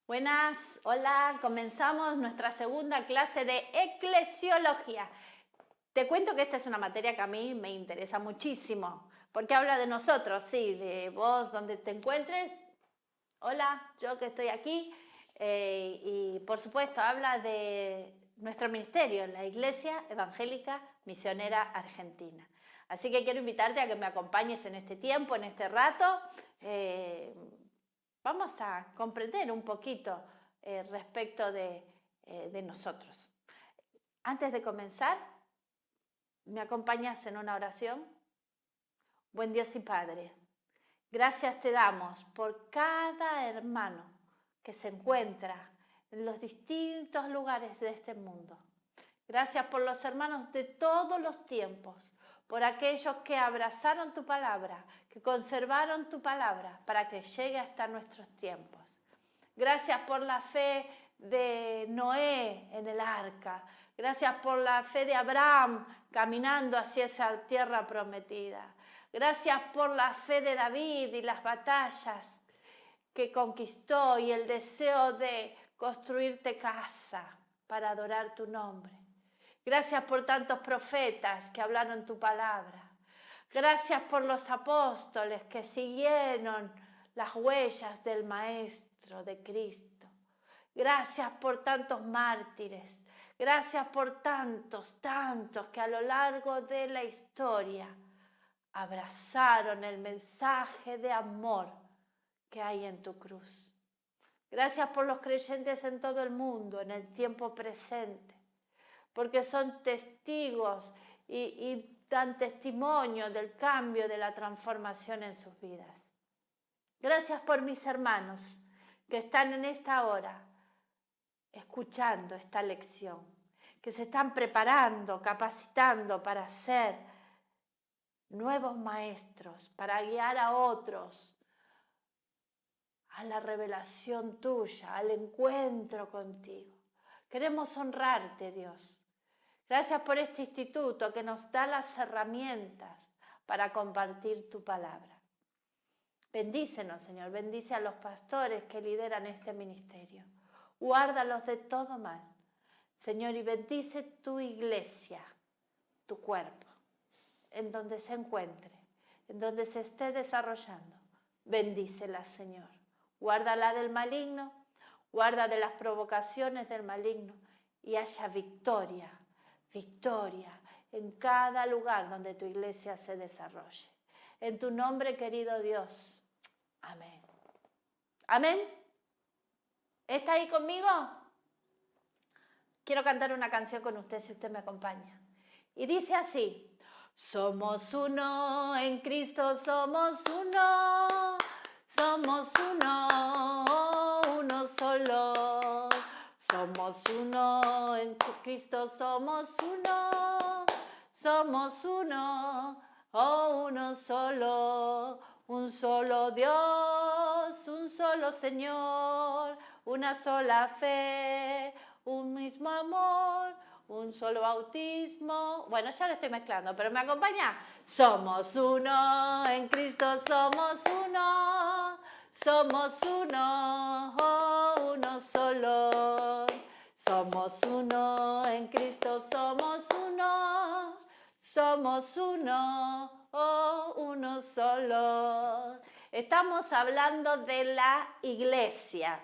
Buenas, hola, comenzamos nuestra segunda clase de eclesiología. Te cuento que esta es una materia que a mí me interesa muchísimo, porque habla de nosotros, sí, de vos donde te encuentres. Hola, yo que estoy aquí, y por supuesto habla de nuestro ministerio, la Iglesia Evangélica Misionera Argentina. Así que quiero invitarte a que me acompañes en este tiempo, en este rato. Vamos a comprender un poquito respecto de nosotros. Antes de comenzar, ¿me acompañas en una oración? Buen Dios y Padre, gracias te damos por cada hermano que se encuentra en los distintos lugares de este mundo. Gracias por los hermanos de todos los tiempos, por aquellos que abrazaron tu palabra, que conservaron tu palabra para que llegue hasta nuestros tiempos. Gracias por la fe de Noé en el arca. Gracias por la fe de Abraham caminando hacia esa tierra prometida. Gracias por la fe de David y las batallas que conquistó y el deseo de construirte casa para adorar tu nombre. Gracias por tantos profetas que hablaron tu palabra. Gracias por los apóstoles que siguieron las huellas del Maestro, de Cristo. Gracias por tantos mártires. Gracias por tantos que a lo largo de la historia abrazaron el mensaje de amor que hay en tu cruz. Gracias por los creyentes en todo el mundo, en el tiempo presente, porque son testigos y dan testimonio del cambio, de la transformación en sus vidas. Gracias por mis hermanos que están en esta hora escuchando esta lección, que se están preparando, capacitando para ser nuevos maestros, para guiar a otros a la revelación tuya, al encuentro contigo. Queremos honrarte, Dios. Gracias por este instituto que nos da las herramientas para compartir tu palabra. Bendícenos, Señor, bendice a los pastores que lideran este ministerio. Guárdalos de todo mal, Señor, y bendice tu iglesia, tu cuerpo, en donde se encuentre, en donde se esté desarrollando. Bendícela, Señor. Guárdala del maligno, guarda de las provocaciones del maligno y haya victoria en cada lugar donde tu iglesia se desarrolle. En tu nombre, querido Dios. Amén. Amén. ¿Está ahí conmigo? Quiero cantar una canción con usted si usted me acompaña. Y dice así: somos uno en Cristo, somos uno uno solo. Somos uno en Cristo, somos uno uno solo. Un solo Dios, un solo Señor, una sola fe, un mismo amor, un solo bautismo. Bueno, ya lo estoy mezclando, pero ¿me acompaña? Somos uno en Cristo, somos uno uno solo. Somos uno en Cristo, somos uno uno solo. Estamos hablando de la iglesia.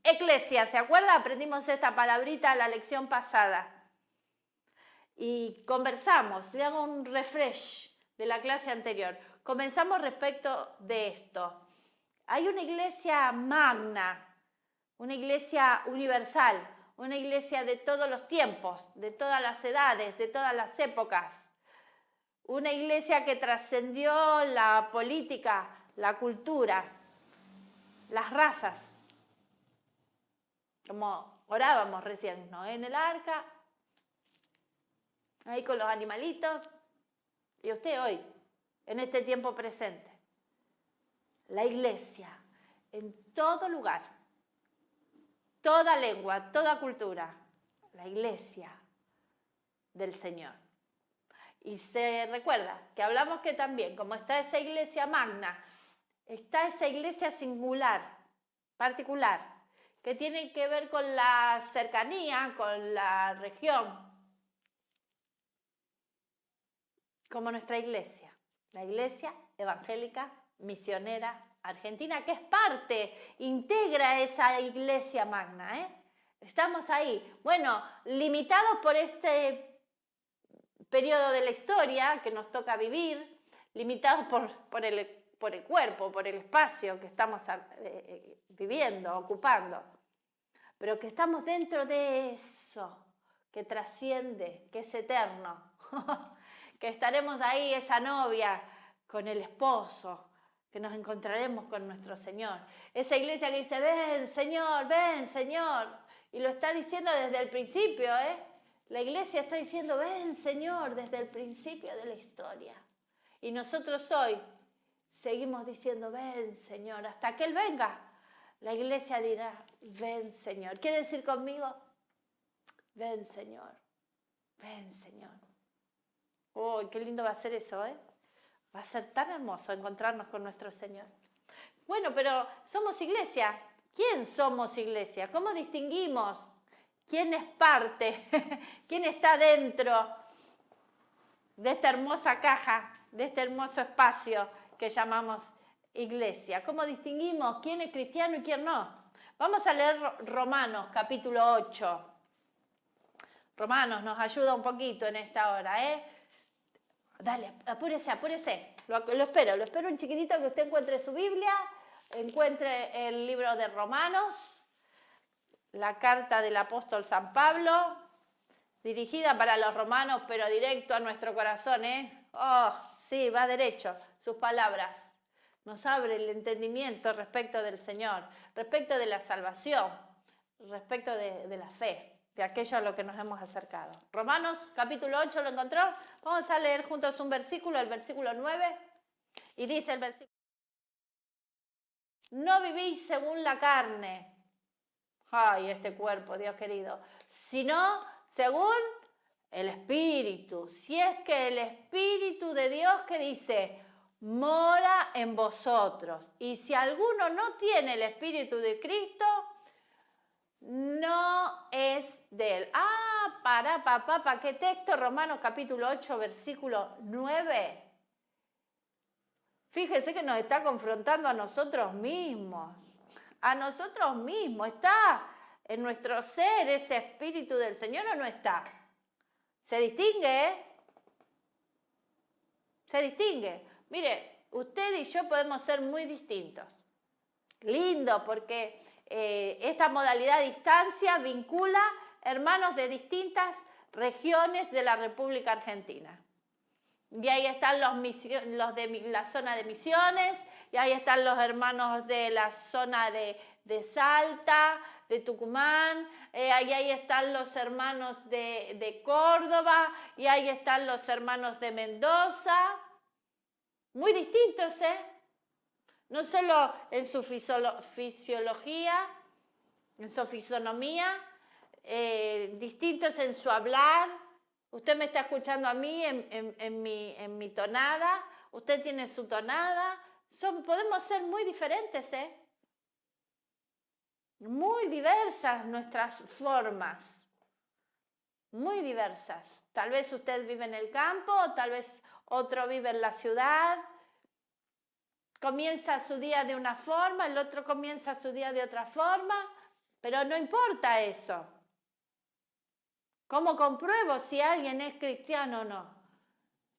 Eclesia, ¿se acuerda? Aprendimos esta palabrita la lección pasada. Y conversamos, le hago un refresh de la clase anterior. Comenzamos respecto de esto. Hay una iglesia magna, una iglesia universal, una iglesia de todos los tiempos, de todas las edades, de todas las épocas. Una iglesia que trascendió la política, la cultura, las razas. Como orábamos recién, ¿no? En el arca, ahí con los animalitos, y usted hoy, en este tiempo presente. La iglesia, en todo lugar, toda lengua, toda cultura, la iglesia del Señor. Y se recuerda que hablamos que también, como está esa iglesia magna, está esa iglesia singular, particular, que tienen que ver con la cercanía, con la región, como nuestra iglesia, la Iglesia Evangélica Misionera Argentina, que es parte, integra esa iglesia magna, ¿eh? Estamos ahí, bueno, limitados por este periodo de la historia que nos toca vivir, limitados por el cuerpo, por el espacio que estamos viviendo, ocupando, pero que estamos dentro de eso que trasciende, que es eterno, que estaremos ahí, esa novia, con el esposo, que nos encontraremos con nuestro Señor. Esa iglesia que dice, ven Señor, y lo está diciendo desde el principio, ¿eh? La iglesia está diciendo, ven Señor, desde el principio de la historia. Y nosotros hoy seguimos diciendo, ven Señor, hasta que Él venga. La iglesia dirá, ven Señor. ¿Quiere decir conmigo? Ven Señor, ven Señor. ¡Oh, qué lindo va a ser eso, ¿eh? Va a ser tan hermoso encontrarnos con nuestro Señor. Bueno, pero somos iglesia. ¿Quién somos iglesia? ¿Cómo distinguimos quién es parte? ¿Quién está dentro de esta hermosa caja, de este hermoso espacio que llamamos iglesia? ¿Cómo distinguimos quién es cristiano y quién no? Vamos a leer Romanos, capítulo 8. Romanos nos ayuda un poquito en esta hora, ¿eh? Dale, apúrese. Lo espero un chiquitito que usted encuentre su Biblia, encuentre el libro de Romanos, la carta del apóstol San Pablo, dirigida para los romanos, pero directo a nuestro corazón, ¿eh? Oh, sí, va derecho, sus palabras. Nos abre el entendimiento respecto del Señor, respecto de la salvación, respecto de la fe, de aquello a lo que nos hemos acercado. Romanos capítulo 8, ¿lo encontró? Vamos a leer juntos un versículo, el versículo 9, y dice el versículo: no vivís según la carne, ay, este cuerpo, Dios querido, sino según el Espíritu. Si es que el Espíritu de Dios, que dice, mora en vosotros. Y si alguno no tiene el Espíritu de Cristo, no es de él. ¿Para qué texto? Romanos capítulo 8, versículo 9. Fíjense que nos está confrontando a nosotros mismos. A nosotros mismos. ¿Está en nuestro ser ese Espíritu del Señor o no está? ¿Se distingue? Se distingue. Mire, usted y yo podemos ser muy distintos. Lindo, porque esta modalidad a distancia vincula hermanos de distintas regiones de la República Argentina. Y ahí están los de la zona de Misiones, y ahí están los hermanos de la zona de Salta, de Tucumán, ahí están los hermanos de Córdoba, y ahí están los hermanos de Mendoza. Muy distintos, ¿eh? No solo en su fisiología, en su fisonomía, distintos en su hablar. Usted me está escuchando a mí en mi tonada, usted tiene su tonada. Podemos ser muy diferentes, ¿eh? Muy diversas nuestras formas, muy diversas. Tal vez usted vive en el campo, tal vez otro vive en la ciudad. Comienza su día de una forma, el otro comienza su día de otra forma, pero no importa eso. ¿Cómo compruebo si alguien es cristiano o no?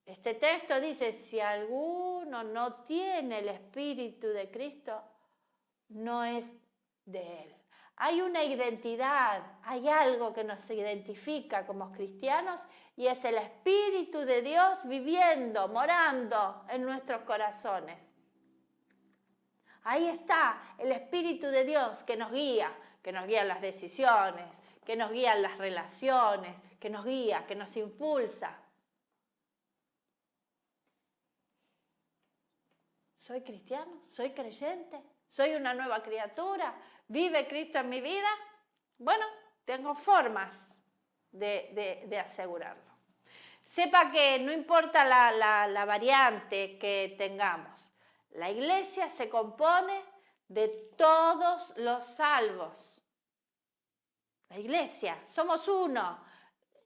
Este texto dice, si alguno no tiene el Espíritu de Cristo, no es de Él. Hay una identidad, hay algo que nos identifica como cristianos y es el Espíritu de Dios viviendo, morando en nuestros corazones. Ahí está el Espíritu de Dios que nos guía en las decisiones, que nos guía en las relaciones, que nos guía, que nos impulsa. ¿Soy cristiano? ¿Soy creyente? ¿Soy una nueva criatura? ¿Vive Cristo en mi vida? Bueno, tengo formas de asegurarlo. Sepa que no importa la variante que tengamos. La iglesia se compone de todos los salvos. La iglesia, somos uno.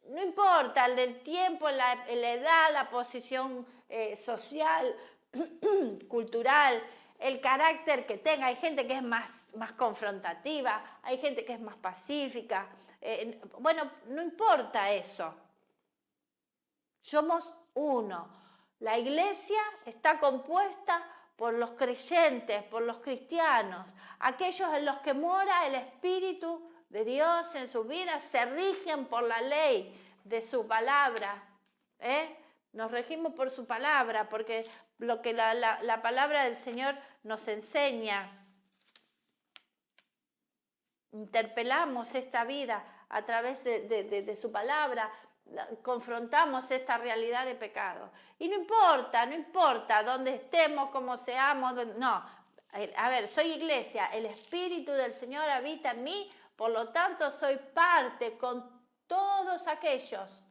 No importa el tiempo, la edad, la posición social, cultural, el carácter que tenga. Hay gente que es más confrontativa, hay gente que es más pacífica. Bueno, no importa eso. Somos uno. La iglesia está compuesta por los creyentes, por los cristianos, aquellos en los que mora el Espíritu de Dios en su vida, se rigen por la ley de su palabra. Nos regimos por su palabra, porque lo que la palabra del Señor nos enseña. Interpelamos esta vida a través de su palabra, confrontamos esta realidad de pecado. Y no importa dónde estemos, cómo seamos, no. A ver, soy iglesia, el Espíritu del Señor habita en mí, por lo tanto soy parte con todos aquellos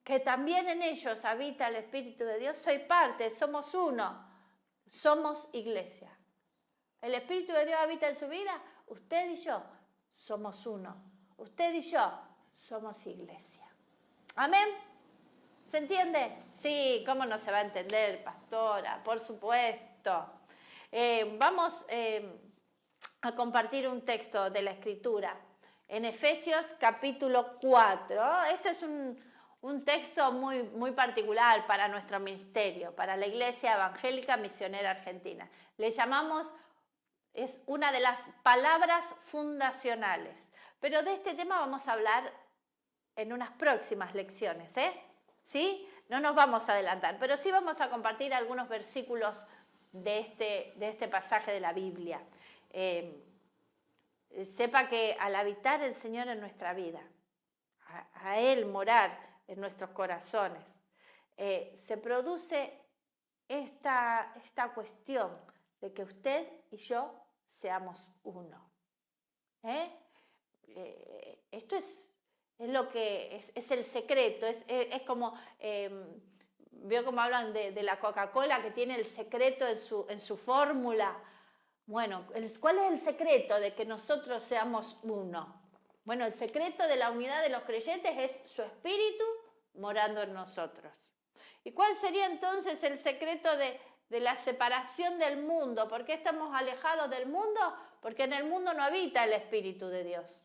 que también en ellos habita el Espíritu de Dios. Soy parte, somos uno, somos iglesia. El Espíritu de Dios habita en su vida, usted y yo somos uno. Usted y yo somos iglesia. ¿Amén? ¿Se entiende? Sí, ¿cómo no se va a entender, pastora? Por supuesto. Vamos a compartir un texto de la Escritura en Efesios capítulo 4. Este es un texto muy particular para nuestro ministerio, para la Iglesia Evangélica Misionera Argentina. Le llamamos, es una de las palabras fundacionales. Pero de este tema vamos a hablar en unas próximas lecciones, ¿sí? No nos vamos a adelantar, pero sí vamos a compartir algunos versículos de este pasaje de la Biblia. Sepa que al habitar el Señor en nuestra vida, a Él morar en nuestros corazones, se produce esta cuestión de que usted y yo seamos uno. Esto es lo que es el secreto, es como, veo como hablan de la Coca-Cola que tiene el secreto en su fórmula. Bueno, ¿cuál es el secreto de que nosotros seamos uno? Bueno, el secreto de la unidad de los creyentes es su Espíritu morando en nosotros. ¿Y cuál sería entonces el secreto de la separación del mundo? ¿Por qué estamos alejados del mundo? Porque en el mundo no habita el Espíritu de Dios.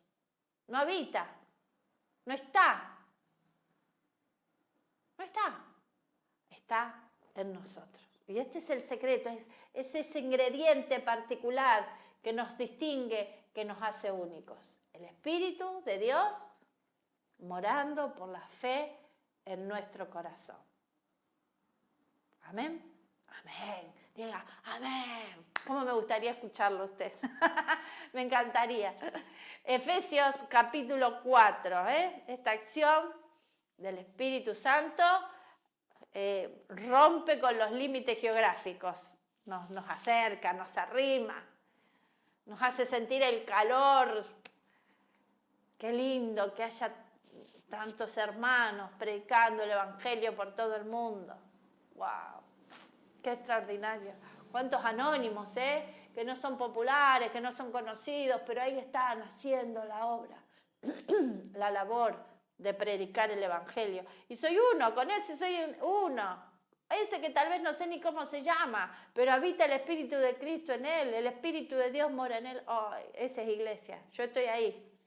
No habita. No está. No está. Está en nosotros. Y este es el secreto, es ese ingrediente particular que nos distingue, que nos hace únicos. El Espíritu de Dios morando por la fe en nuestro corazón. ¿Amén? Amén. Diga, amén. ¿Cómo me gustaría escucharlo a usted? Me encantaría. Efesios capítulo 4, esta acción del Espíritu Santo rompe con los límites geográficos, nos acerca, nos arrima, nos hace sentir el calor. Qué lindo que haya tantos hermanos predicando el Evangelio por todo el mundo. ¡Wow! ¡Qué extraordinario! ¿Cuántos anónimos, que no son populares, que no son conocidos, pero ahí están haciendo la obra, la labor de predicar el Evangelio? Y soy uno, con ese soy uno. Ese que tal vez no sé ni cómo se llama, pero habita el Espíritu de Cristo en él, el Espíritu de Dios mora en él. Oh, esa es iglesia, yo estoy ahí,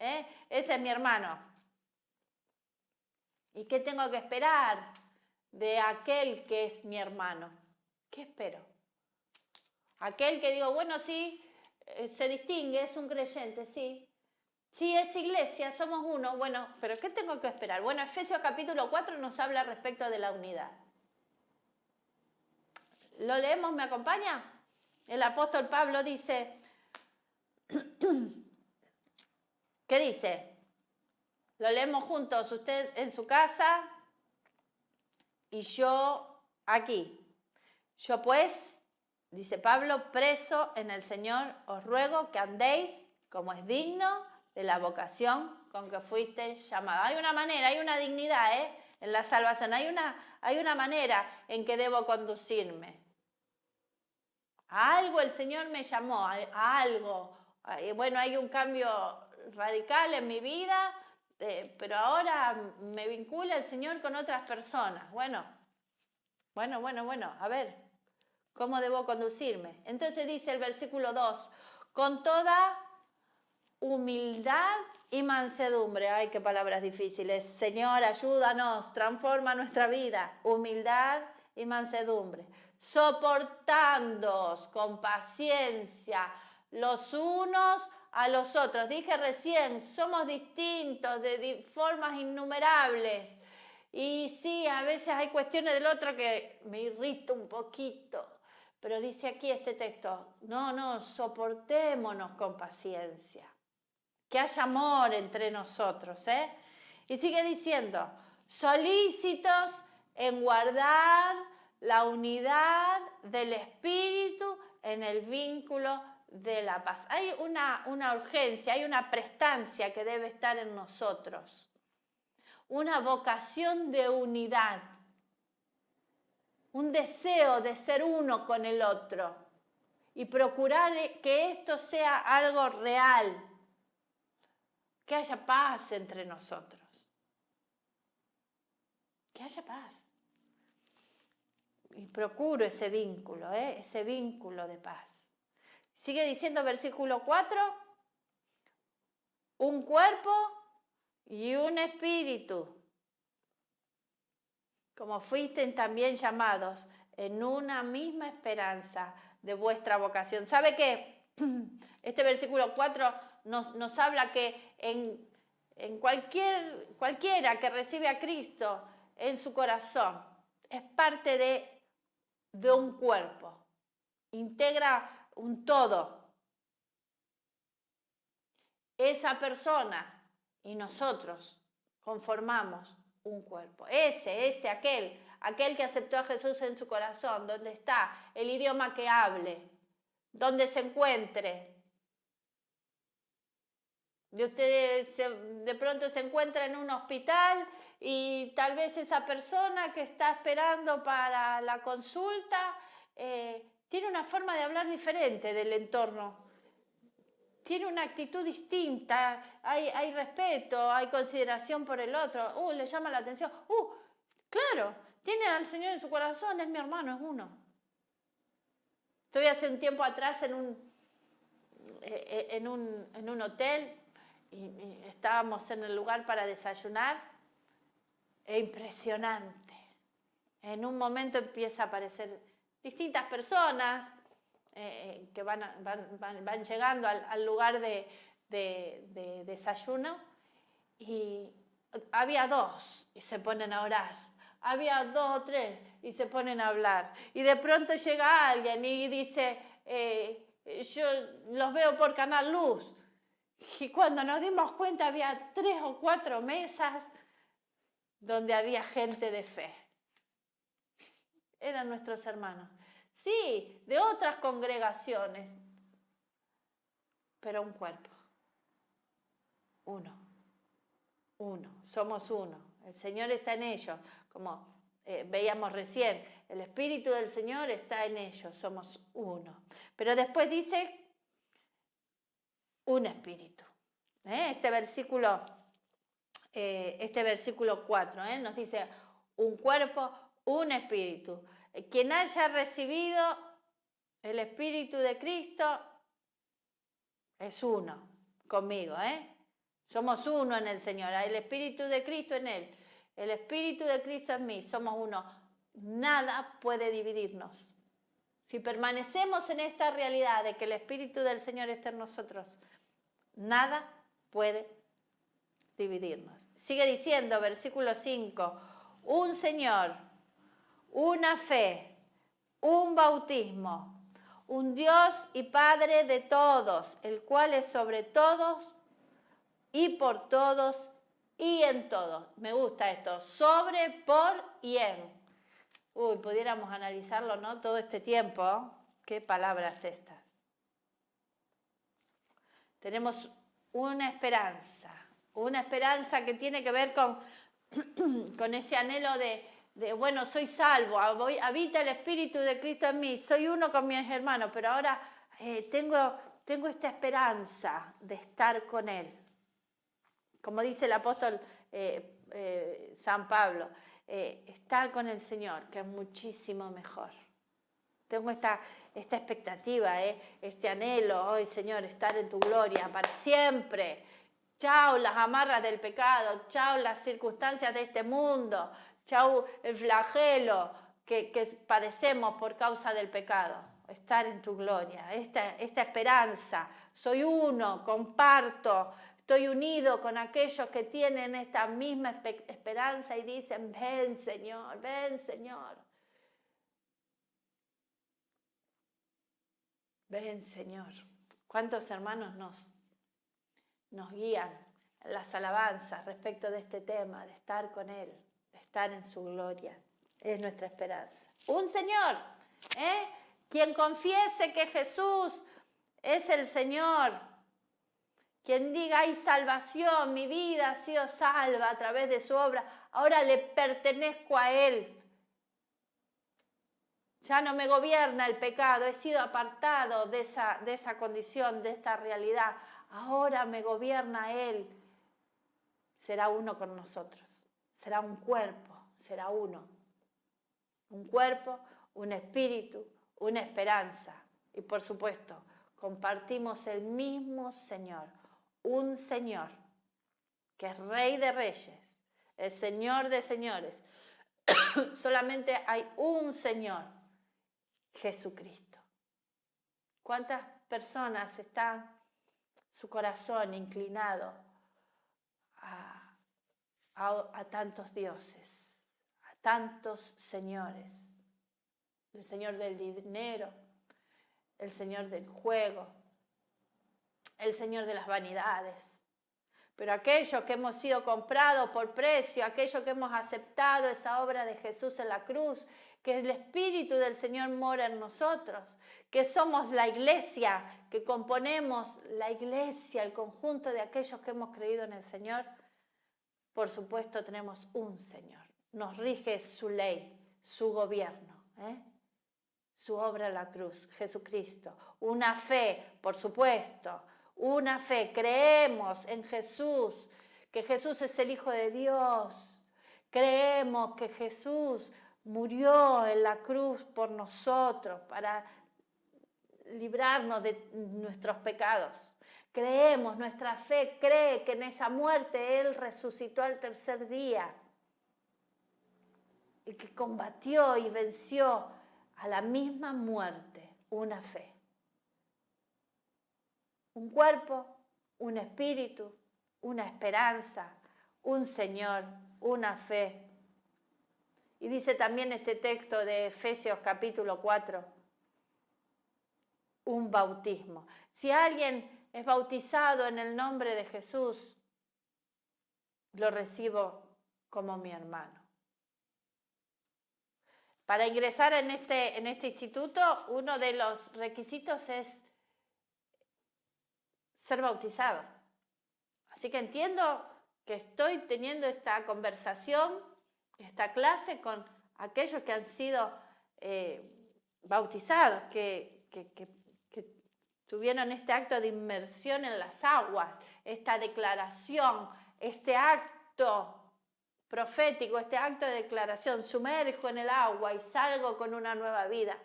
ese es mi hermano. ¿Y qué tengo que esperar de aquel que es mi hermano? ¿Qué espero? Aquel que digo, bueno, sí, se distingue, es un creyente, sí. Sí, es iglesia, somos uno. Bueno, pero ¿qué tengo que esperar? Bueno, Efesios capítulo 4 nos habla respecto de la unidad. ¿Lo leemos? ¿Me acompaña? El apóstol Pablo dice, ¿qué dice? Lo leemos juntos, usted en su casa y yo aquí. Yo pues, dice Pablo, preso en el Señor, os ruego que andéis como es digno de la vocación con que fuiste llamado. Hay una manera, hay una dignidad en la salvación, hay una manera en que debo conducirme. A algo el Señor me llamó, a algo. Bueno, hay un cambio radical en mi vida, pero ahora me vincula el Señor con otras personas. Bueno, a ver, ¿cómo debo conducirme? Entonces dice el versículo 2, con toda humildad y mansedumbre. Ay, qué palabras difíciles. Señor, ayúdanos, transforma nuestra vida. Humildad y mansedumbre. Soportándoos con paciencia los unos a los otros. Dije recién, somos distintos de formas innumerables. Y sí, a veces hay cuestiones del otro que me irrita un poquito. Pero dice aquí este texto, no, soportémonos con paciencia. Que haya amor entre nosotros, ¿eh? Y sigue diciendo, solícitos en guardar la unidad del Espíritu en el vínculo de la paz. Hay una urgencia, hay una prestancia que debe estar en nosotros. Una vocación de unidad. Un deseo de ser uno con el otro. Y procurar que esto sea algo real. Que haya paz entre nosotros. Que haya paz. Y procuro ese vínculo de paz. Sigue diciendo versículo 4, un cuerpo y un espíritu, como fuisteis también llamados en una misma esperanza de vuestra vocación. ¿Sabe qué? Este versículo 4 nos habla que en cualquiera que recibe a Cristo en su corazón es parte de un cuerpo, integra un todo. Esa persona y nosotros conformamos un cuerpo. Aquel que aceptó a Jesús en su corazón, donde está el idioma que hable, donde se encuentre. Y usted de pronto se encuentra en un hospital y tal vez esa persona que está esperando para la consulta tiene una forma de hablar diferente del entorno. Tiene una actitud distinta, hay respeto, hay consideración por el otro. Le llama la atención. Claro, tiene al Señor en su corazón, es mi hermano, es uno. Estuve hace un tiempo atrás en un hotel y estábamos en el lugar para desayunar. Es impresionante. En un momento empieza a aparecer distintas personas que van llegando al lugar de desayuno, y había 2 y se ponen a orar. Había 2 o 3 y se ponen a hablar. Y de pronto llega alguien y dice, yo los veo por Canal Luz. Y cuando nos dimos cuenta había 3 o 4 mesas donde había gente de fe. Eran nuestros hermanos. Sí, de otras congregaciones, pero un cuerpo. Uno. Somos uno. El Señor está en ellos. Como veíamos recién, el Espíritu del Señor está en ellos. Somos uno. Pero después dice, un espíritu. Este versículo 4 nos dice, un cuerpo, un espíritu. Quien haya recibido el Espíritu de Cristo es uno conmigo, Somos uno en el Señor. El Espíritu de Cristo en Él. El Espíritu de Cristo en mí. Somos uno. Nada puede dividirnos. Si permanecemos en esta realidad de que el Espíritu del Señor está en nosotros, nada puede dividirnos. Sigue diciendo, versículo 5, un Señor, una fe, un bautismo, un Dios y Padre de todos, el cual es sobre todos y por todos y en todos. Me gusta esto, sobre, por y en. Pudiéramos analizarlo, ¿no? Todo este tiempo. ¿Qué palabras estas? Tenemos una esperanza que tiene que ver con ese anhelo de, bueno, soy salvo, habita el Espíritu de Cristo en mí, soy uno con mis hermanos, pero ahora tengo esta esperanza de estar con Él. como dice el apóstol San Pablo, estar con el Señor, que es muchísimo mejor. Tengo esta expectativa, este anhelo, hoy Señor, estar en tu gloria para siempre. Chao las amarras del pecado, chao las circunstancias de este mundo, chao el flagelo que padecemos por causa del pecado. Estar en tu gloria, esta esperanza. Soy uno, comparto, estoy unido con aquellos que tienen esta misma esperanza y dicen, ven Señor, ven Señor. Ven, Señor. ¿Cuántos hermanos nos guían en las alabanzas respecto de este tema, de estar con Él, de estar en su gloria? Es nuestra esperanza. Un Señor, quien confiese que Jesús es el Señor, quien diga, hay salvación, mi vida ha sido salva a través de su obra, ahora le pertenezco a Él. Ya no me gobierna el pecado, he sido apartado de esa condición, de esta realidad. Ahora me gobierna Él. Será uno con nosotros, será un cuerpo, será uno. Un cuerpo, un espíritu, una esperanza. Y por supuesto, compartimos el mismo Señor, un Señor que es Rey de Reyes, el Señor de Señores. Solamente hay un Señor, Jesucristo. ¿Cuántas personas están su corazón inclinado a tantos dioses, a tantos señores? El Señor del dinero, el Señor del juego, el Señor de las vanidades. Pero aquellos que hemos sido comprados por precio, aquellos que hemos aceptado esa obra de Jesús en la cruz, que el Espíritu del Señor mora en nosotros, que somos la iglesia, que componemos la iglesia, el conjunto de aquellos que hemos creído en el Señor, por supuesto tenemos un Señor. Nos rige su ley, su gobierno, su obra en la cruz, Jesucristo. Una fe, por supuesto, una fe. Creemos en Jesús, que Jesús es el Hijo de Dios. Creemos que Jesús murió en la cruz por nosotros para librarnos de nuestros pecados. Creemos, nuestra fe cree que en esa muerte Él resucitó al tercer día y que combatió y venció a la misma muerte, una fe. Un cuerpo, un espíritu, una esperanza, un Señor, una fe. Y dice también este texto de Efesios capítulo 4, un bautismo. Si alguien es bautizado en el nombre de Jesús, lo recibo como mi hermano. Para ingresar en este instituto, uno de los requisitos es ser bautizado. Así que entiendo que estoy teniendo esta conversación, esta clase con aquellos que han sido bautizados, que tuvieron este acto de inmersión en las aguas, esta declaración, este acto profético, este acto de declaración, sumerjo en el agua y salgo con una nueva vida.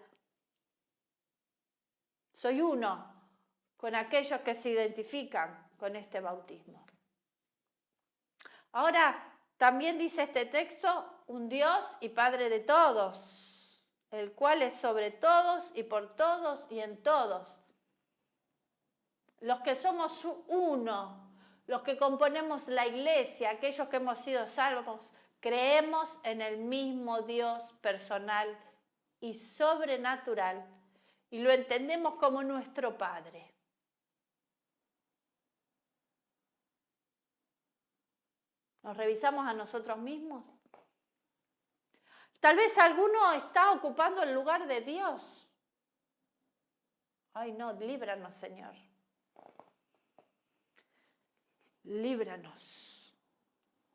Soy uno con aquellos que se identifican con este bautismo. Ahora, también dice este texto, un Dios y Padre de todos, el cual es sobre todos y por todos y en todos. Los que somos uno, los que componemos la iglesia, aquellos que hemos sido salvos, creemos en el mismo Dios personal y sobrenatural y lo entendemos como nuestro Padre. ¿Nos revisamos a nosotros mismos? Tal vez alguno está ocupando el lugar de Dios. Ay, no, líbranos, Señor. Líbranos.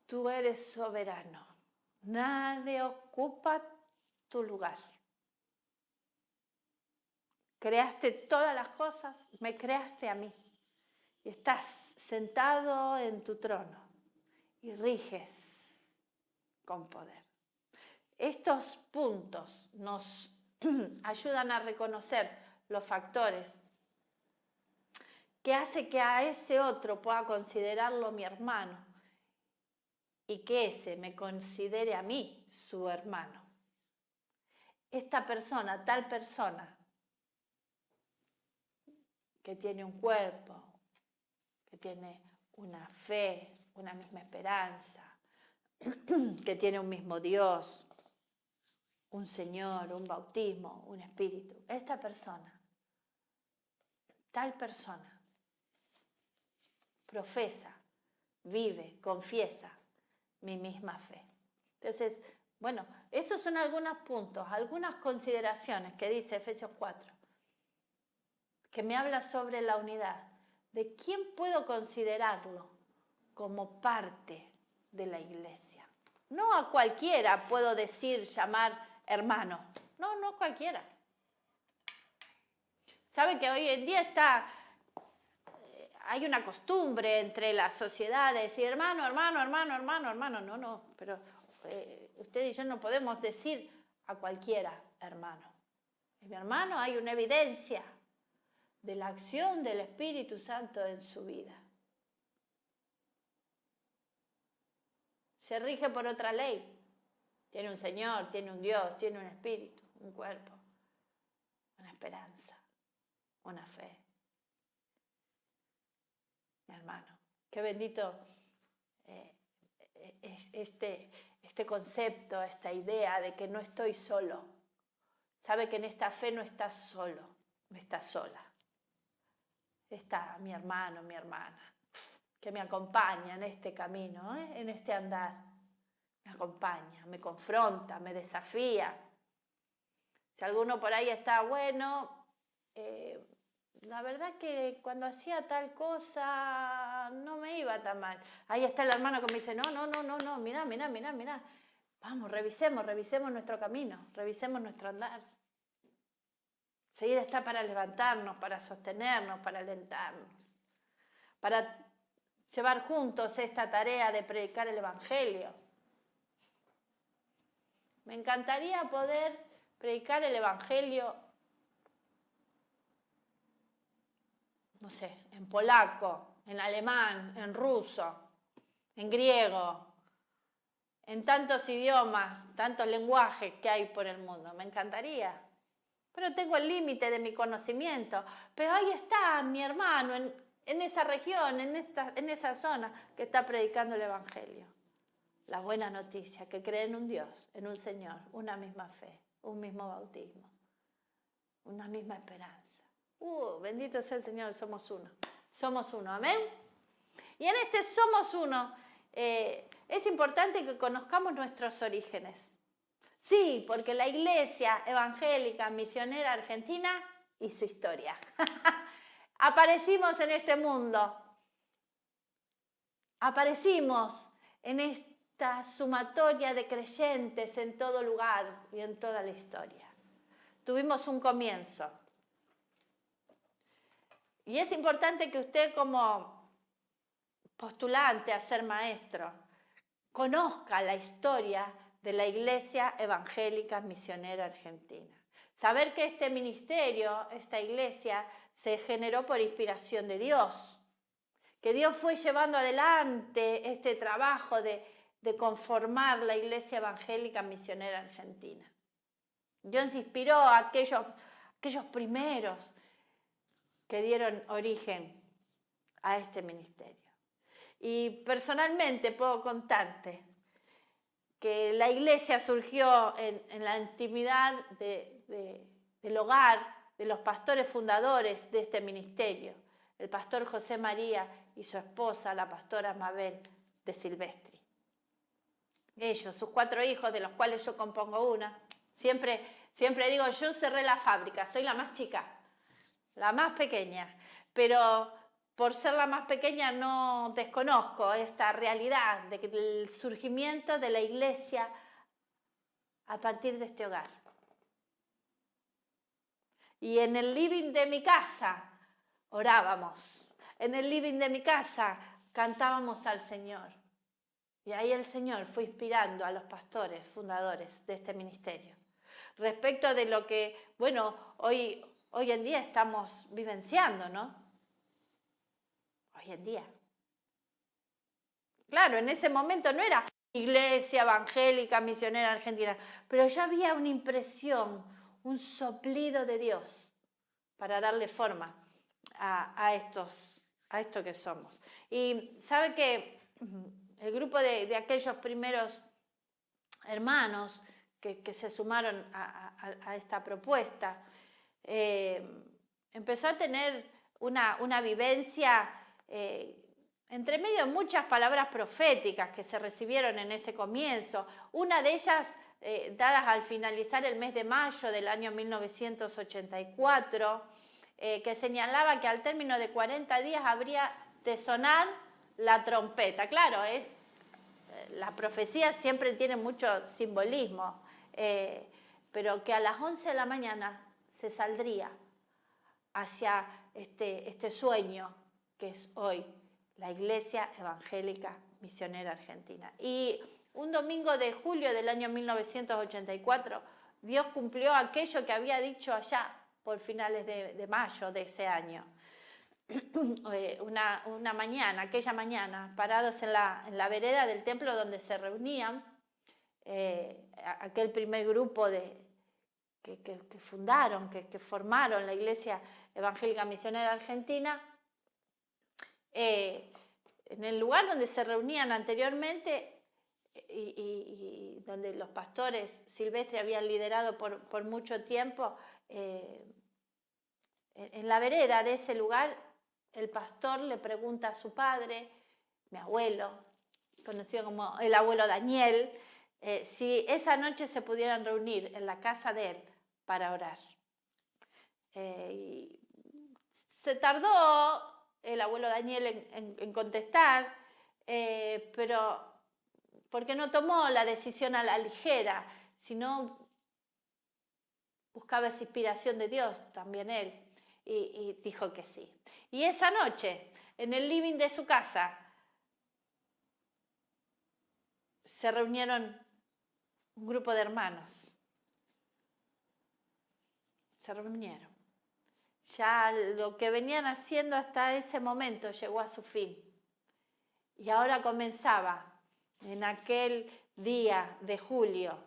Tú eres soberano. Nadie ocupa tu lugar. Creaste todas las cosas, me creaste a mí. Y estás sentado en tu trono. y riges con poder. Estos puntos nos ayudan a reconocer los factores que hace que a ese otro pueda considerarlo mi hermano y que ese me considere a mí su hermano. Esta persona, tal persona, que tiene un cuerpo, que tiene una fe, una misma esperanza, que tiene un mismo Dios, un Señor, un bautismo, un espíritu. Esta persona, tal persona, profesa, vive, confiesa mi misma fe. Entonces, bueno, estos son algunos puntos, algunas consideraciones que dice Efesios 4, que me habla sobre la unidad. ¿De quién puedo considerarlo como parte de la iglesia? No a cualquiera puedo decir, llamar hermano. No cualquiera. ¿Sabe que hoy en día hay una costumbre entre las sociedades de decir hermano? No, pero usted y yo no podemos decir a cualquiera hermano. En mi hermano hay una evidencia de la acción del Espíritu Santo en su vida. Se rige por otra ley. Tiene un Señor, tiene un Dios, tiene un espíritu, un cuerpo, una esperanza, una fe. Mi hermano, qué bendito es este concepto, esta idea de que no estoy solo. Sabe que en esta fe no estás solo, no estás sola. Está mi hermano, mi hermana, que me acompaña en este camino, en este andar. Me acompaña, me confronta, me desafía. Si alguno por ahí está, bueno, la verdad que cuando hacía tal cosa no me iba tan mal. Ahí está el hermano que me dice, no, mirá. Vamos, revisemos nuestro camino, revisemos nuestro andar. Seguir está para levantarnos, para sostenernos, para alentarnos, para llevar juntos esta tarea de predicar el Evangelio. Me encantaría poder predicar el Evangelio, no sé, en polaco, en alemán, en ruso, en griego, en tantos idiomas, tantos lenguajes que hay por el mundo. Me encantaría. Pero tengo el límite de mi conocimiento. Pero ahí está mi hermano en esa región, en esa zona, que está predicando el Evangelio. La buena noticia, que cree en un Dios, en un Señor, una misma fe, un mismo bautismo, una misma esperanza. Bendito sea el Señor, somos uno. Somos uno, amén. Y en este somos uno, es importante que conozcamos nuestros orígenes. Sí, porque la Iglesia Evangélica Misionera Argentina y su historia. Aparecimos en este mundo. Aparecimos en esta sumatoria de creyentes en todo lugar y en toda la historia. Tuvimos un comienzo. Y es importante que usted, como postulante a ser maestro, conozca la historia de la Iglesia Evangélica Misionera Argentina. Saber que este ministerio, esta iglesia, se generó por inspiración de Dios. Que Dios fue llevando adelante este trabajo de conformar la Iglesia Evangélica Misionera Argentina. Dios inspiró a aquellos primeros que dieron origen a este ministerio. Y personalmente puedo contarte que la iglesia surgió en la intimidad del hogar de los pastores fundadores de este ministerio, el pastor José María y su esposa, la pastora Mabel de Silvestri. Ellos, sus 4 hijos, de los cuales yo compongo una, siempre digo, yo cerré la fábrica, soy la más chica, la más pequeña, pero por ser la más pequeña no desconozco esta realidad del surgimiento de la iglesia a partir de este hogar. Y en el living de mi casa orábamos, en el living de mi casa cantábamos al Señor. Y ahí el Señor fue inspirando a los pastores fundadores de este ministerio. Respecto de lo que, bueno, hoy en día estamos vivenciando, ¿no? Hoy en día. Claro, en ese momento no era Iglesia Evangélica Misionera Argentina, pero ya había una impresión, un soplido de Dios para darle forma a esto que somos. Y sabe que el grupo de aquellos primeros hermanos que se sumaron a esta propuesta empezó a tener una vivencia entre medio de muchas palabras proféticas que se recibieron en ese comienzo. Una de ellas dadas al finalizar el mes de mayo del año 1984, que señalaba que al término de 40 días habría de sonar la trompeta. Claro, la profecía siempre tiene mucho simbolismo, pero que a las 11 de la mañana se saldría hacia este sueño que es hoy la Iglesia Evangélica Misionera Argentina. Y un domingo de julio del año 1984, Dios cumplió aquello que había dicho allá por finales de mayo de ese año. Una mañana, aquella mañana, parados en la vereda del templo donde se reunían, aquel primer grupo que fundaron, que formaron la Iglesia Evangélica Misionera Argentina, en el lugar donde se reunían anteriormente y donde los pastores Silvestri habían liderado por mucho tiempo, en la vereda de ese lugar, el pastor le pregunta a su padre, mi abuelo, conocido como el abuelo Daniel, si esa noche se pudieran reunir en la casa de él para orar. Y se tardó el abuelo Daniel en contestar, pero porque no tomó la decisión a la ligera, sino buscaba esa inspiración de Dios también él, y dijo que sí. Y esa noche, en el living de su casa, se reunieron un grupo de hermanos. Se reunieron. Ya lo que venían haciendo hasta ese momento llegó a su fin. Y ahora comenzaba en aquel día de julio,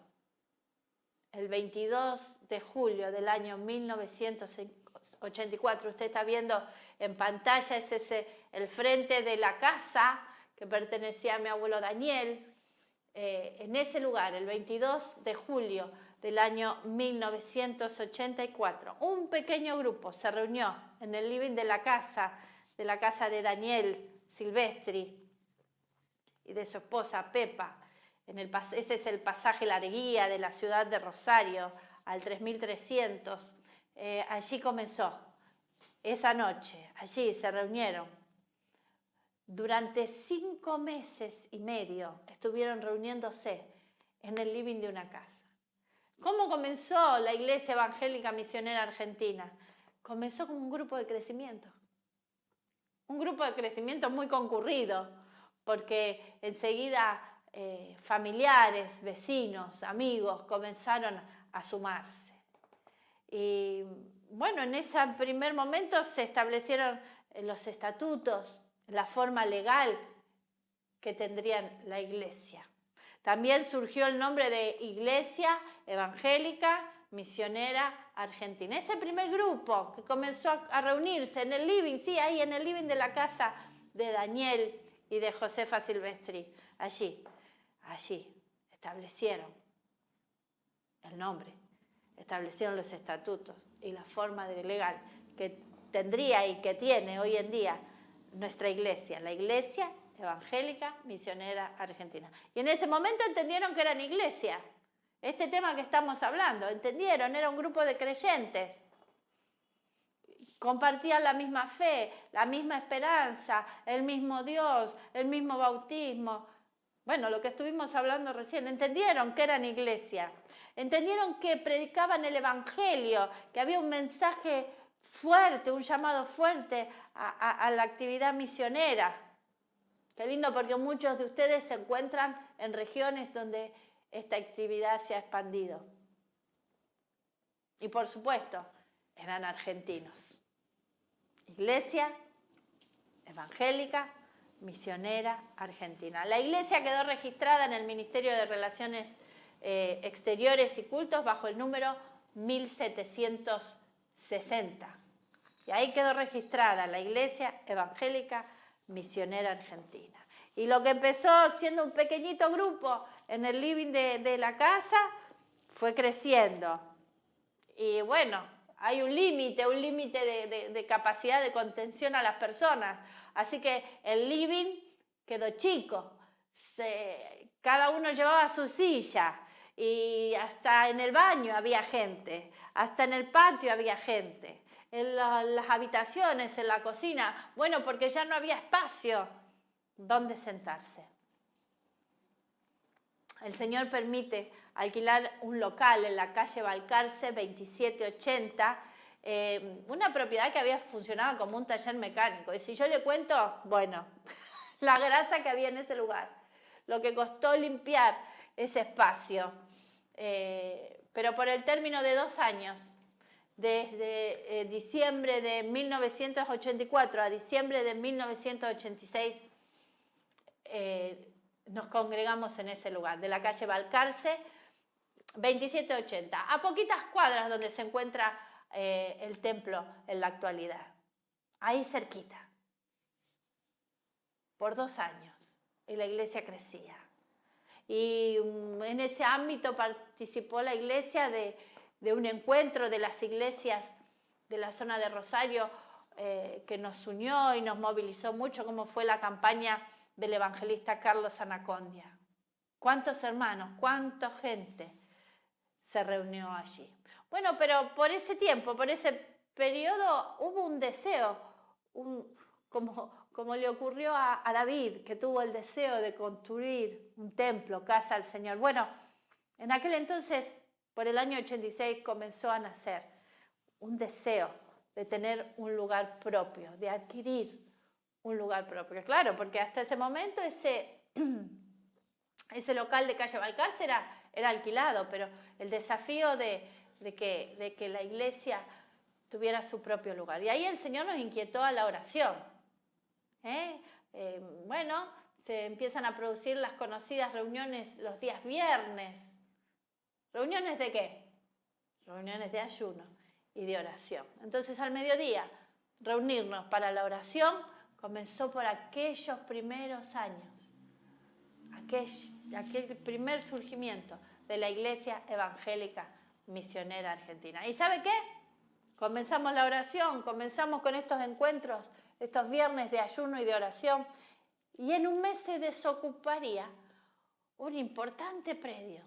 el 22 de julio del año 1984. Usted está viendo en pantalla, ese es el frente de la casa que pertenecía a mi abuelo Daniel. En ese lugar, el 22 de julio del año 1984, un pequeño grupo se reunió en el living de la casa de Daniel Silvestri y de su esposa Pepa. Ese es el pasaje Larguía de la ciudad de Rosario, al 3300. Allí comenzó esa noche, allí se reunieron. Durante 5 meses y medio estuvieron reuniéndose en el living de una casa. ¿Cómo comenzó la Iglesia Evangélica Misionera Argentina? Comenzó como un grupo de crecimiento. Un grupo de crecimiento muy concurrido, porque enseguida familiares, vecinos, amigos comenzaron a sumarse. Y bueno, en ese primer momento se establecieron los estatutos, la forma legal que tendrían la iglesia. También surgió el nombre de Iglesia Evangélica Misionera Argentina. Ese primer grupo que comenzó a reunirse en el living, sí, ahí en el living de la casa de Daniel y de Josefa Silvestri. Allí establecieron el nombre, establecieron los estatutos y la forma legal que tendría y que tiene hoy en día nuestra iglesia, la Iglesia Evangélica Misionera Argentina. Y en ese momento entendieron que eran iglesia. Este tema que estamos hablando, entendieron, era un grupo de creyentes. Compartían la misma fe, la misma esperanza, el mismo Dios, el mismo bautismo. Bueno, lo que estuvimos hablando recién, entendieron que eran iglesia. Entendieron que predicaban el Evangelio, que había un mensaje fuerte, un llamado fuerte a la actividad misionera. Qué lindo, porque muchos de ustedes se encuentran en regiones donde esta actividad se ha expandido. Y por supuesto, eran argentinos. Iglesia Evangélica Misionera Argentina. La iglesia quedó registrada en el Ministerio de Relaciones Exteriores y Cultos bajo el número 1760. Y ahí quedó registrada la Iglesia Evangélica Misionera Argentina. Y lo que empezó siendo un pequeñito grupo en el living de la casa fue creciendo. Y bueno, hay un límite de capacidad de contención a las personas. Así que el living quedó chico. Cada uno llevaba su silla. Y hasta en el baño había gente. Hasta en el patio había gente. En las habitaciones, en la cocina. Bueno, porque ya no había espacio donde sentarse. El Señor permite alquilar un local en la calle Balcarce 2780, una propiedad que había funcionado como un taller mecánico. Y si yo le cuento, bueno, la grasa que había en ese lugar, lo que costó limpiar ese espacio, pero por el término de 2 años, desde diciembre de 1984 a diciembre de 1986, nos congregamos en ese lugar, de la calle Balcarce 2780, a poquitas cuadras donde se encuentra el templo en la actualidad. Ahí cerquita, por 2 años, y la iglesia crecía. Y en ese ámbito participó la iglesia de un encuentro de las iglesias de la zona de Rosario que nos unió y nos movilizó mucho, como fue la campaña del evangelista Carlos Anacondia. ¿Cuántos hermanos, cuánta gente se reunió allí? Bueno, pero por ese tiempo, por ese periodo, hubo un deseo, como le ocurrió a David, que tuvo el deseo de construir un templo, casa al Señor. Bueno, en aquel entonces, por el año 86, comenzó a nacer un deseo de tener un lugar propio, de adquirir un lugar propio. Claro, porque hasta ese momento ese local de calle Balcarce era alquilado, pero el desafío de que la iglesia tuviera su propio lugar. Y ahí el Señor nos inquietó a la oración. Bueno, se empiezan a producir las conocidas reuniones los días viernes. ¿Reuniones de qué? Reuniones de ayuno y de oración. Entonces al mediodía, reunirnos para la oración comenzó por aquellos primeros años, aquel primer surgimiento de la Iglesia Evangélica Misionera Argentina. ¿Y sabe qué? Comenzamos la oración, comenzamos con estos encuentros, estos viernes de ayuno y de oración, y en un mes se desocuparía un importante predio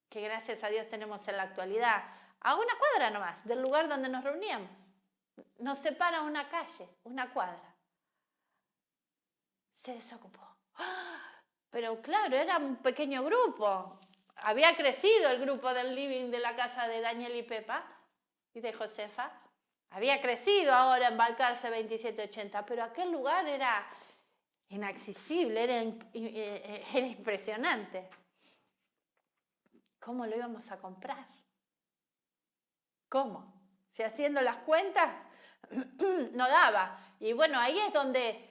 que gracias a Dios tenemos en la actualidad, a una cuadra nomás del lugar donde nos reuníamos. Nos separa una calle, una cuadra. Se desocupó. Pero claro, era un pequeño grupo. Había crecido el grupo del living de la casa de Daniel y Pepa y de Josefa. Había crecido ahora en Balcarce 2780, pero aquel lugar era inaccesible, era impresionante. ¿Cómo lo íbamos a comprar? ¿Cómo? Si haciendo las cuentas no daba. Y bueno, ahí es donde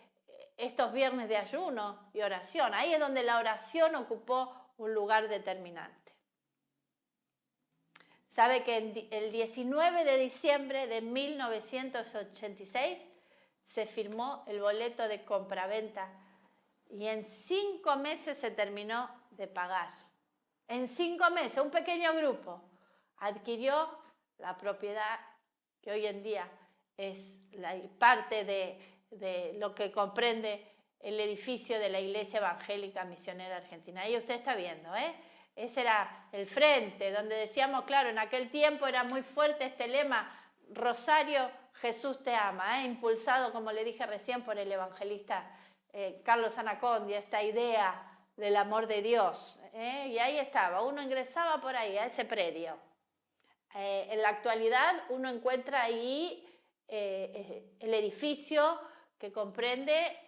estos viernes de ayuno y oración, ahí es donde la oración ocupó un lugar determinante. ¿Sabe que el 19 de diciembre de 1986 se firmó el boleto de compraventa y en 5 meses se terminó de pagar? En 5 meses, un pequeño grupo adquirió la propiedad que hoy en día es la parte de lo que comprende el edificio de la Iglesia Evangélica Misionera Argentina. Ahí usted está viendo, Ese era el frente, donde decíamos, claro, en aquel tiempo era muy fuerte este lema, Rosario, Jesús te ama, impulsado, como le dije recién, por el evangelista Carlos Anacondia, esta idea del amor de Dios. Y ahí estaba, uno ingresaba por ahí, a ese predio. En la actualidad uno encuentra ahí el edificio que comprende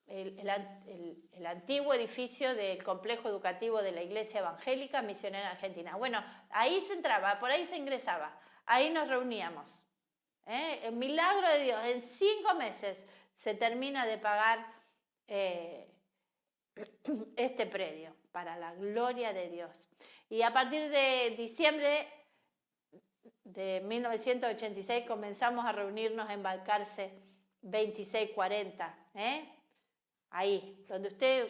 el antiguo edificio del complejo educativo de la Iglesia Evangélica Misionera Argentina. Bueno, ahí se entraba, por ahí se ingresaba, ahí nos reuníamos. El milagro de Dios, en 5 meses se termina de pagar este predio, para la gloria de Dios. Y a partir de diciembre de 1986 comenzamos a reunirnos en Balcarce 2640, ahí, donde usted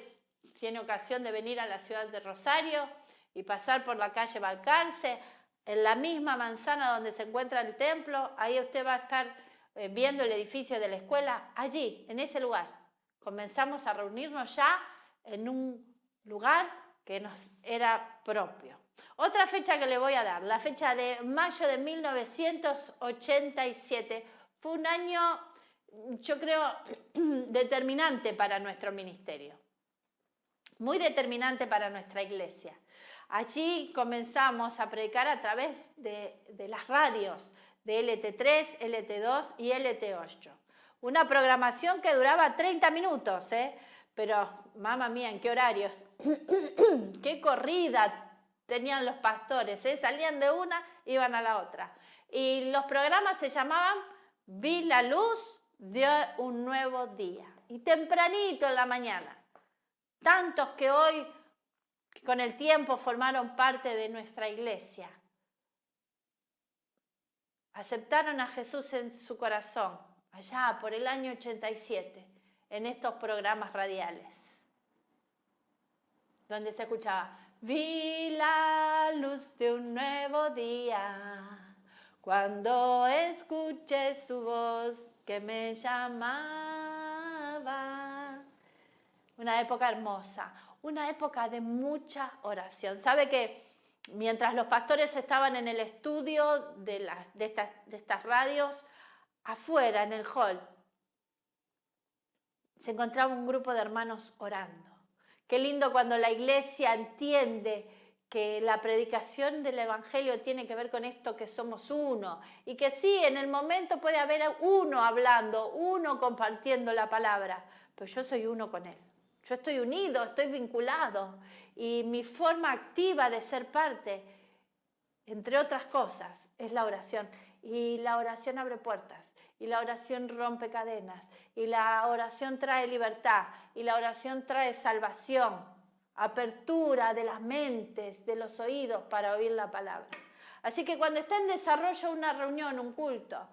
tiene ocasión de venir a la ciudad de Rosario y pasar por la calle Balcarce, en la misma manzana donde se encuentra el templo, ahí usted va a estar viendo el edificio de la escuela, allí, en ese lugar. Comenzamos a reunirnos ya en un lugar que nos era propio. Otra fecha que le voy a dar, la fecha de mayo de 1987, fue un año, yo creo, determinante para nuestro ministerio, muy determinante para nuestra iglesia. Allí comenzamos a predicar a través de las radios de LT3, LT2 y LT8. Una programación que duraba 30 minutos, pero, mamá mía, ¿en qué horarios? ¡Qué corrida tenían los pastores! Salían de una, iban a la otra. Y los programas se llamaban Vi la luz de un nuevo día. Y tempranito en la mañana. Tantos que hoy, con el tiempo, formaron parte de nuestra iglesia. Aceptaron a Jesús en su corazón, allá por el año 87, en estos programas radiales, donde se escuchaba, vi la luz de un nuevo día, cuando escuché su voz que me llamaba. Una época hermosa, una época de mucha oración. ¿Sabe que mientras los pastores estaban en el estudio de estas radios, afuera en el hall, se encontraba un grupo de hermanos orando? Qué lindo cuando la iglesia entiende que la predicación del evangelio tiene que ver con esto, que somos uno, y que sí, en el momento puede haber uno hablando, uno compartiendo la palabra, pero yo soy uno con él. Yo estoy unido, estoy vinculado, y mi forma activa de ser parte, entre otras cosas, es la oración. Y la oración abre puertas, y la oración rompe cadenas, y la oración trae libertad, y la oración trae salvación, apertura de las mentes, de los oídos para oír la palabra. Así que cuando está en desarrollo una reunión, un culto,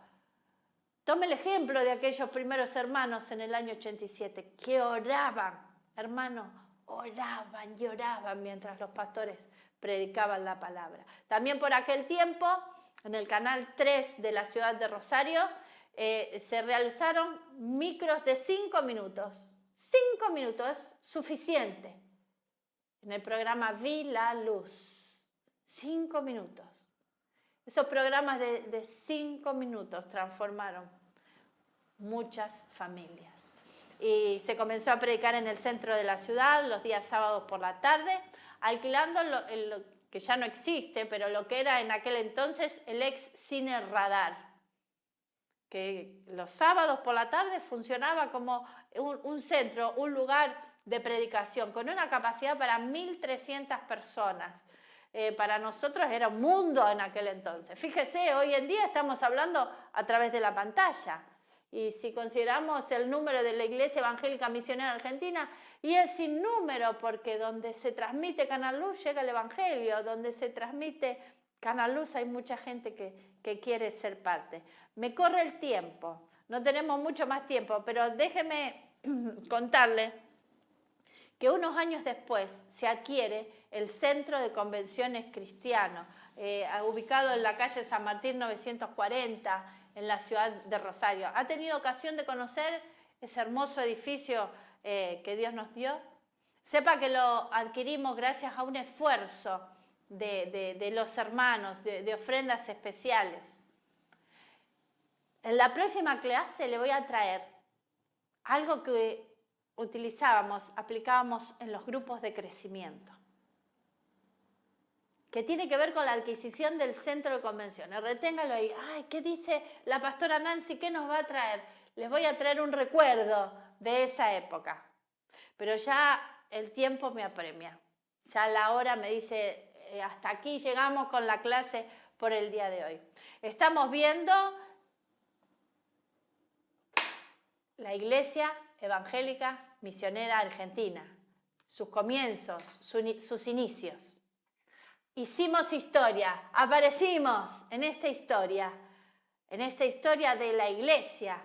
tome el ejemplo de aquellos primeros hermanos en el año 87, que oraban, hermanos, oraban y oraban mientras los pastores predicaban la palabra. También por aquel tiempo, en el canal 3 de la ciudad de Rosario, se realizaron micros de 5 minutos. 5 minutos es suficiente. En el programa Vi la Luz. 5 minutos. Esos programas de 5 minutos transformaron muchas familias. Y se comenzó a predicar en el centro de la ciudad los días sábados por la tarde, alquilando lo que ya no existe, pero lo que era en aquel entonces el ex Cine Radar, que los sábados por la tarde funcionaba como un centro, un lugar de predicación, con una capacidad para 1.300 personas. Para nosotros era un mundo en aquel entonces. Fíjese, hoy en día estamos hablando a través de la pantalla. Y si consideramos el número de la Iglesia Evangélica Misionera Argentina, y es sin número, porque donde se transmite Canal Luz llega el Evangelio, donde se transmite Canal Luz hay mucha gente que quiere ser parte. Me corre el tiempo, no tenemos mucho más tiempo, pero déjeme contarle que unos años después se adquiere el Centro de Convenciones Cristiano, ubicado en la calle San Martín 940, en la ciudad de Rosario. ¿Ha tenido ocasión de conocer ese hermoso edificio que Dios nos dio? Sepa que lo adquirimos gracias a un esfuerzo de los hermanos, de ofrendas especiales. En la próxima clase le voy a traer algo que aplicábamos en los grupos de crecimiento. que tiene que ver con la adquisición del centro de convenciones. Reténgalo ahí. Ay, ¿qué dice la pastora Nancy? ¿Qué nos va a traer? Les voy a traer un recuerdo de esa época. Pero ya el tiempo me apremia. Ya la hora me dice, hasta aquí llegamos con la clase por el día de hoy. Estamos viendo la Iglesia Evangélica Misionera Argentina, sus comienzos, sus inicios. Hicimos historia, aparecimos en esta historia de la Iglesia,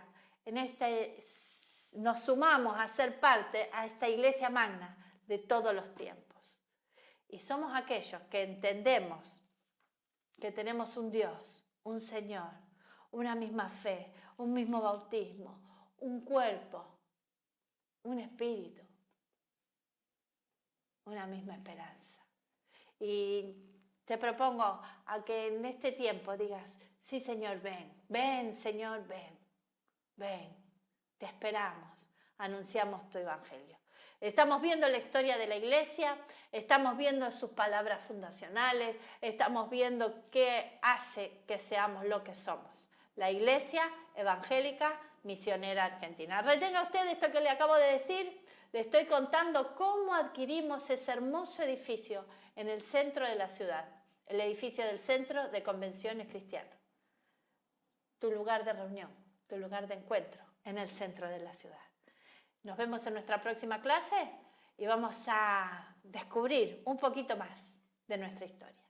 nos sumamos a ser parte a esta Iglesia magna de todos los tiempos. Y somos aquellos que entendemos que tenemos un Dios, un Señor, una misma fe, un mismo bautismo, un cuerpo, un espíritu, una misma esperanza. Y te propongo a que en este tiempo digas, sí Señor, ven, ven Señor, ven, ven, te esperamos, anunciamos tu evangelio. Estamos viendo la historia de la Iglesia, estamos viendo sus palabras fundacionales, estamos viendo qué hace que seamos lo que somos. La Iglesia Evangélica Misionera Argentina. Retenga usted esto que le acabo de decir, le estoy contando cómo adquirimos ese hermoso edificio en el centro de la ciudad, el edificio del Centro de Convenciones Cristianas. Tu lugar de reunión, tu lugar de encuentro en el centro de la ciudad. Nos vemos en nuestra próxima clase y vamos a descubrir un poquito más de nuestra historia.